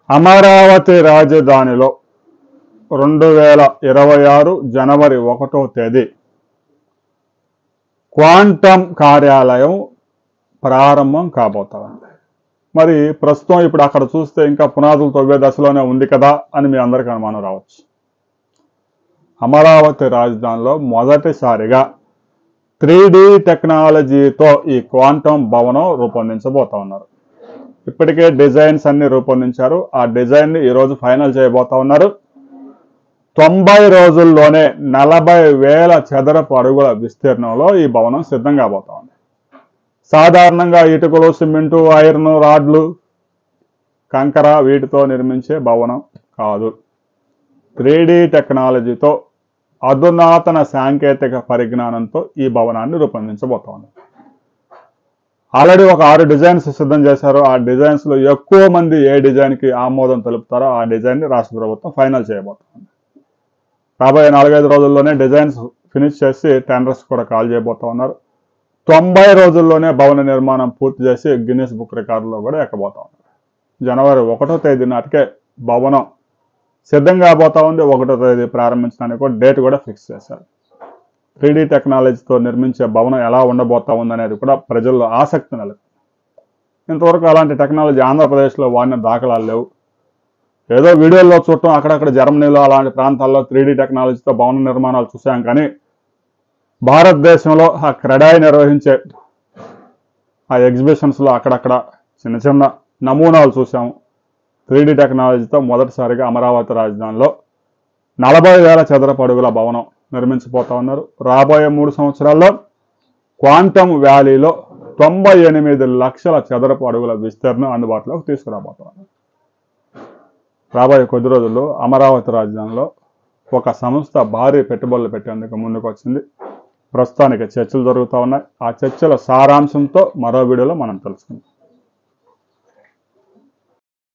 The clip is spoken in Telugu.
అమరావతి రాజధానిలో 2026 జనవరి 1వ తేదీ క్వాంటమ్ కార్యాలయం ప్రారంభం కాబోతోంది. మరి ప్రస్తుతం ఇప్పుడు అక్కడ చూస్తే ఇంకా పునాదులు తవ్వే దశలోనే ఉంది కదా అని మీ అందరికీ అనుమానం రావచ్చు. అమరావతి రాజధానిలో మొదటిసారిగా 3D టెక్నాలజీతో ఈ క్వాంటమ్ భవనం రూపొందించబోతా ఉన్నారు. ఇప్పటికే డిజైన్స్ అన్ని రూపొందించారు. ఆ డిజైన్ని ఈరోజు ఫైనల్ చేయబోతా ఉన్నారు. 90 రోజుల్లోనే 40,000 చదరపు అడుగుల విస్తీర్ణంలో ఈ భవనం సిద్ధం కాబోతా ఉంది. సాధారణంగా ఇటుకలు, సిమెంటు, ఐరన్ రాడ్లు, కంకర వీటితో నిర్మించే భవనం కాదు. 3D టెక్నాలజీతో అధునాతన సాంకేతిక పరిజ్ఞానంతో ఈ భవనాన్ని రూపొందించబోతా ఉంది. ఆల్రెడీ ఒక 6 డిజైన్స్ సిద్ధం చేశారు. ఆ డిజైన్స్ లో ఎక్కువ మంది ఏ డిజైన్ కి ఆమోదం తెలుపుతారో ఆ డిజైన్ ని రాష్ట్ర ప్రభుత్వం ఫైనల్ చేయబోతుంది. రాబోయే 4-5 రోజుల్లోనే డిజైన్స్ ఫినిష్ చేసి టెండర్స్ కూడా కాల్ చేయబోతా ఉన్నారు. 90 రోజుల్లోనే భవన నిర్మాణం పూర్తి చేసి గిన్నిస్ బుక్ రికార్డులో కూడా ఎక్కబోతా ఉన్నారు. జనవరి 1వ తేదీ నాటికే భవనం సిద్ధం కాబోతా ఉంది. 1వ తేదీ ప్రారంభించడానికి కూడా డేట్ కూడా ఫిక్స్ చేశారు. 3D టెక్నాలజీతో నిర్మించే భవనం ఎలా ఉండబోతా ఉందనేది కూడా ప్రజల్లో ఆసక్తి నెలకొంది. ఇంతవరకు అలాంటి టెక్నాలజీ ఆంధ్రప్రదేశ్లో వాడిన దాఖలాలు లేవు. ఏదో వీడియోల్లో చూడటం, అక్కడక్కడ జర్మనీలో అలాంటి ప్రాంతాల్లో 3D టెక్నాలజీతో భవన నిర్మాణాలు చూసాం. కానీ భారతదేశంలో ఆ క్రెడాయి నిర్వహించే ఆ ఎగ్జిబిషన్స్లో అక్కడక్కడ చిన్న చిన్న నమూనాలు చూసాము. 3D టెక్నాలజీతో మొదటిసారిగా అమరావతి రాజధానిలో 40,000 చదరపు అడుగుల భవనం నిర్మించబోతా ఉన్నారు. రాబోయే 3 సంవత్సరాల్లో క్వాంటమ్ వ్యాలీలో 98 లక్షల చదరపు అడుగుల విస్తీర్ణం అందుబాటులోకి తీసుకురాబోతా ఉన్నారు. రాబోయే కొద్ది రోజుల్లో అమరావతి రాజధానిలో ఒక సంస్థ భారీ పెట్టుబడులు పెట్టేందుకు ముందుకు వచ్చింది. ప్రస్తుతానికి చర్చలు జరుగుతూ ఉన్నాయి. ఆ చర్చల సారాంశంతో మరో వీడియోలో మనం తెలుసుకుందాం.